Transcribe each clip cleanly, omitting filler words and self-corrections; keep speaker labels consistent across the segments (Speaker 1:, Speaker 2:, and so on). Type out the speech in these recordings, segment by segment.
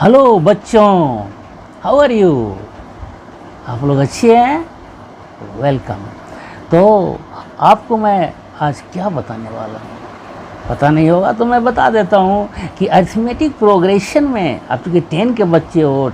Speaker 1: Hello बच्चों, how are you? आप लोग अच्छे हैं? वेलकम। तो आपको मैं आज क्या बताने वाला हूँ, पता नहीं होगा तो मैं बता देता हूँ कि अरिथमेटिक प्रोग्रेशन में, आप चूँकि 10 के बच्चे हो,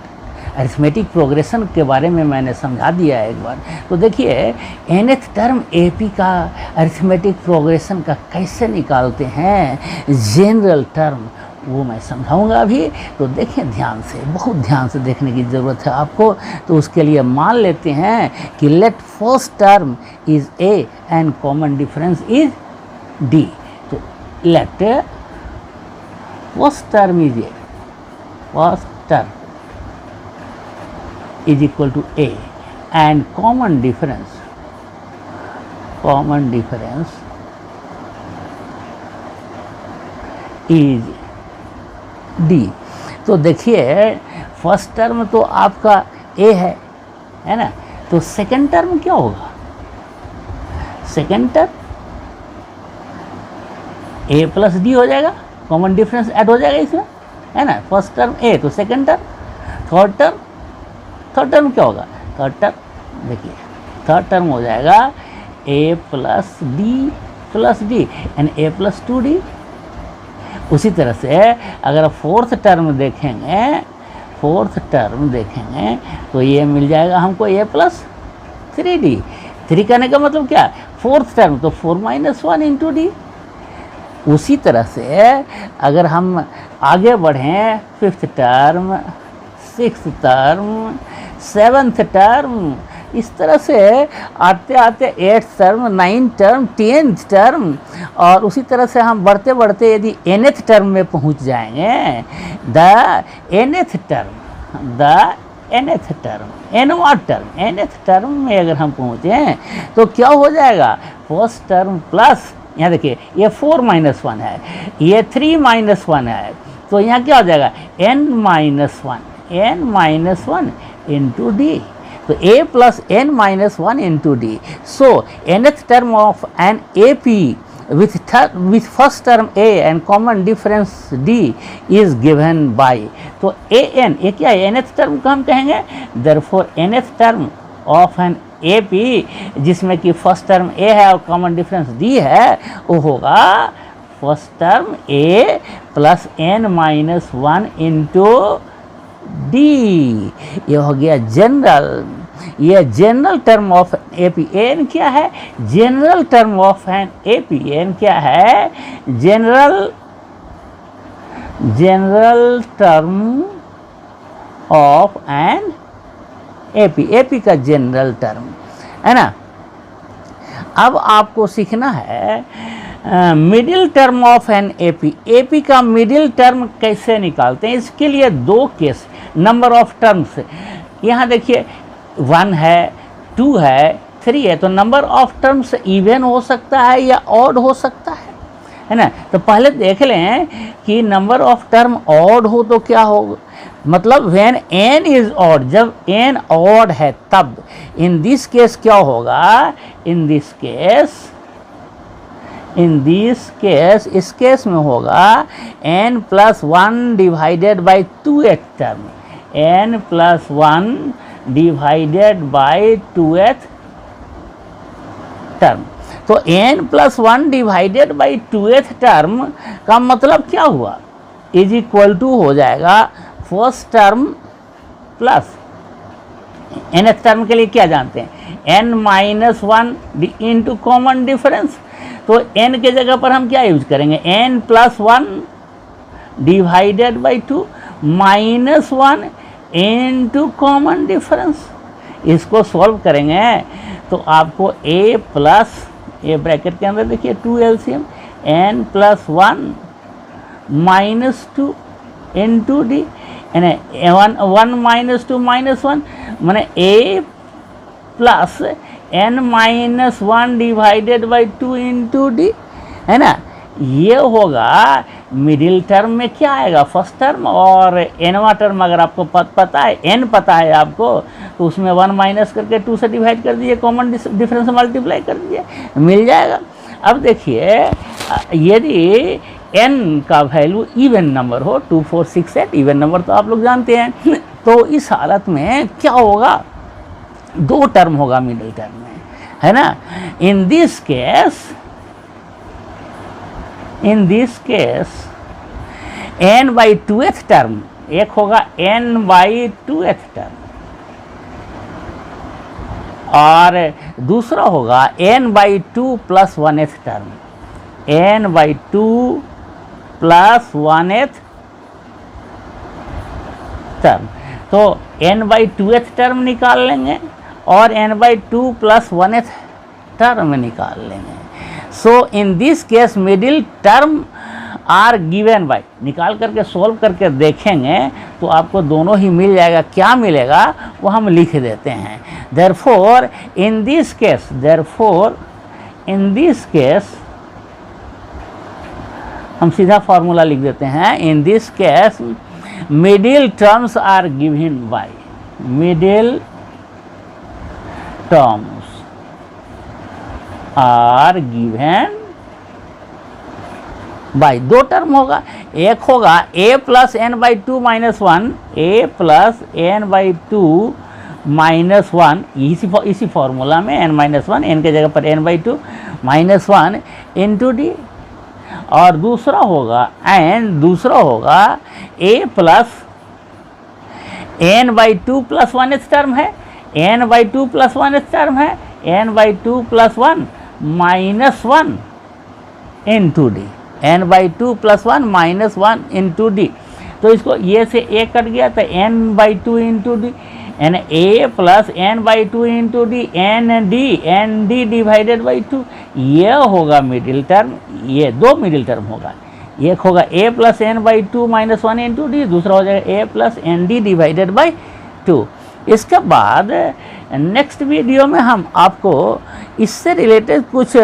Speaker 1: अरिथमेटिक प्रोग्रेशन के बारे में मैंने समझा दिया है एक बार। तो देखिए nth टर्म AP का अरिथमेटिक प्रोग्रेशन का कैसे निकालते हैं, जनरल टर्म, वो मैं समझाऊंगा अभी। तो देखें ध्यान से, बहुत ध्यान से देखने की ज़रूरत है आपको। तो उसके लिए मान लेते हैं कि let first term is A and common difference is D। तो let first term is A, first term is equal to A and common difference is D। तो देखिए फर्स्ट टर्म तो आपका A है ना, तो सेकंड टर्म क्या होगा? Second term A plus D हो जाएगा, कॉमन डिफरेंस ऐड हो जाएगा इसमें, है ना। फर्स्ट टर्म A, तो सेकंड टर्म, थर्ड टर्म क्या होगा? थर्ड टर्म देखिए, थर्ड टर्म हो जाएगा A plus D and A plus 2D। उसी तरह से अगर फोर्थ टर्म देखेंगे तो ये मिल जाएगा हमको A प्लस 3D। 3 कहने का मतलब क्या? फोर्थ टर्म, तो 4 माइनस 1 इंटू D। उसी तरह से अगर हम आगे बढ़ें, fifth term, sixth term, seventh term, इस तरह से आते आते 8th term, 9th term, 10th term, और उसी तरह से हम बढ़ते बढ़ते यदि nth टर्म में पहुंच जाएंगे, nth टर्म में अगर हम पहुँचें तो क्या हो जाएगा? फर्स्ट टर्म प्लस, यहाँ देखिए ये 4 माइनस 1 है, ये 3 माइनस 1 है, तो यहाँ क्या हो जाएगा? n minus 1 into D. तो A plus n minus 1 into D. So nth term of an AP with first term A and common difference D is given by, तो an, ये क्या है? nth term को हम कहेंगे, therefore nth term of an AP जिसमें कि first term A है और कॉमन डिफरेंस D है, वो होगा first term A plus n minus 1 into D। ये हो गया जनरल, ये general term of AP। n क्या है? General term of an AP। n क्या है? General term of an AP। AP का जनरल टर्म है ना। अब आपको सीखना है middle term of an AP। AP का मिडिल टर्म कैसे निकालते हैं? इसके लिए दो केस, नंबर ऑफ टर्म्स, यहाँ देखिए 1 है, 2 है, 3 है, तो नंबर ऑफ टर्म्स इवन हो सकता है या ऑड हो सकता है ना। तो पहले देख लें कि नंबर ऑफ टर्म ऑड हो तो क्या होगा, मतलब व्हेन n इज ऑड, जब n ऑड है तब इन दिस केस क्या होगा? इन दिस केस इस केस में होगा n plus 1 divided by 2th term, n plus 1 divided by 2th term. तो n plus 1 divided by 2th term का मतलब क्या हुआ? इज इक्वल टू हो जाएगा first term plus nth term के लिए क्या जानते हैं? n minus 1 into common difference. तो n के जगह पर हम क्या यूज करेंगे? n plus 1 divided by 2 minus 1 into common difference. इसको सॉल्व करेंगे तो आपको a प्लस, ये ब्रैकेट के अंदर देखिए 2 LCM, n plus 1 minus 2 into D, यानी 1 माइनस 2 माइनस 1, मैंने a plus n minus 1 divided by 2 into D, है ना। ये होगा मिडिल टर्म में क्या आएगा? फर्स्ट टर्म, और nवा टर्म अगर आपको पता है, n पता है आपको, तो उसमें 1 माइनस करके 2 से डिवाइड कर दीजिए, कॉमन डिफरेंस मल्टीप्लाई कर दीजिए, मिल जाएगा। अब देखिए यदि n का वैल्यू इवन नंबर हो, 2 4 6 8 इवन नंबर तो आप लोग जानते हैं। तो इस हालत में क्या होगा, 2 टर्म होगा मिडिल टर्म में, है ना। इन this case n by 2th term, एक होगा n बाई 2th टर्म और दूसरा होगा n by 2 plus 1th term, n by 2 plus 1th term. तो n बाई 2th टर्म निकाल लेंगे और n by 2 plus 1th term निकाल लेंगे। So in this case middle term are given by, निकाल करके सोल्व करके देखेंगे तो आपको दोनों ही मिल जाएगा। क्या मिलेगा वो हम लिख देते हैं। देयरफॉर इन दिस केस हम सीधा फॉर्मूला लिख देते हैं। In this case middle terms are given by, middle terms are given by, 2 term होगा, एक होगा a plus N by 2 minus 1, a plus N by 2 minus 1, इसी फॉर्मूला में n माइनस 1, n के जगह पर n by 2 minus 1 into D, और दूसरा होगा a plus n by 2 plus 1th term है, n by 2 plus 1th term है, n by 2 plus 1 minus 1 into D, n by 2 plus 1 minus 1 into D. तो इसको ये से a कट गया तो n by 2 into D, N a plus n by 2 into D, N D divided by 2, ये होगा middle term. ये 2 middle term होगा, एक होगा a plus n by 2 minus 1 into D, दूसरा हो जाएगा a plus N D divided by 2। इसके बाद नेक्स्ट वीडियो में हम आपको इससे रिलेटेड कुछ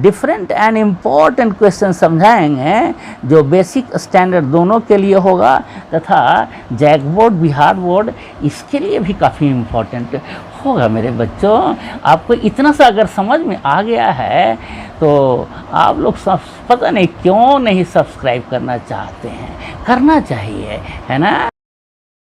Speaker 1: डिफरेंट एंड इम्पॉर्टेंट क्वेश्चन समझाएंगे जो बेसिक स्टैंडर्ड दोनों के लिए होगा तथा जैक बोर्ड, बिहार बोर्ड इसके लिए भी काफ़ी इम्पॉर्टेंट होगा। मेरे बच्चों, आपको इतना सा अगर समझ में आ गया है तो आप लोग सब पता नहीं क्यों नहीं सब्सक्राइब करना चाहते हैं, करना चाहिए, है ना।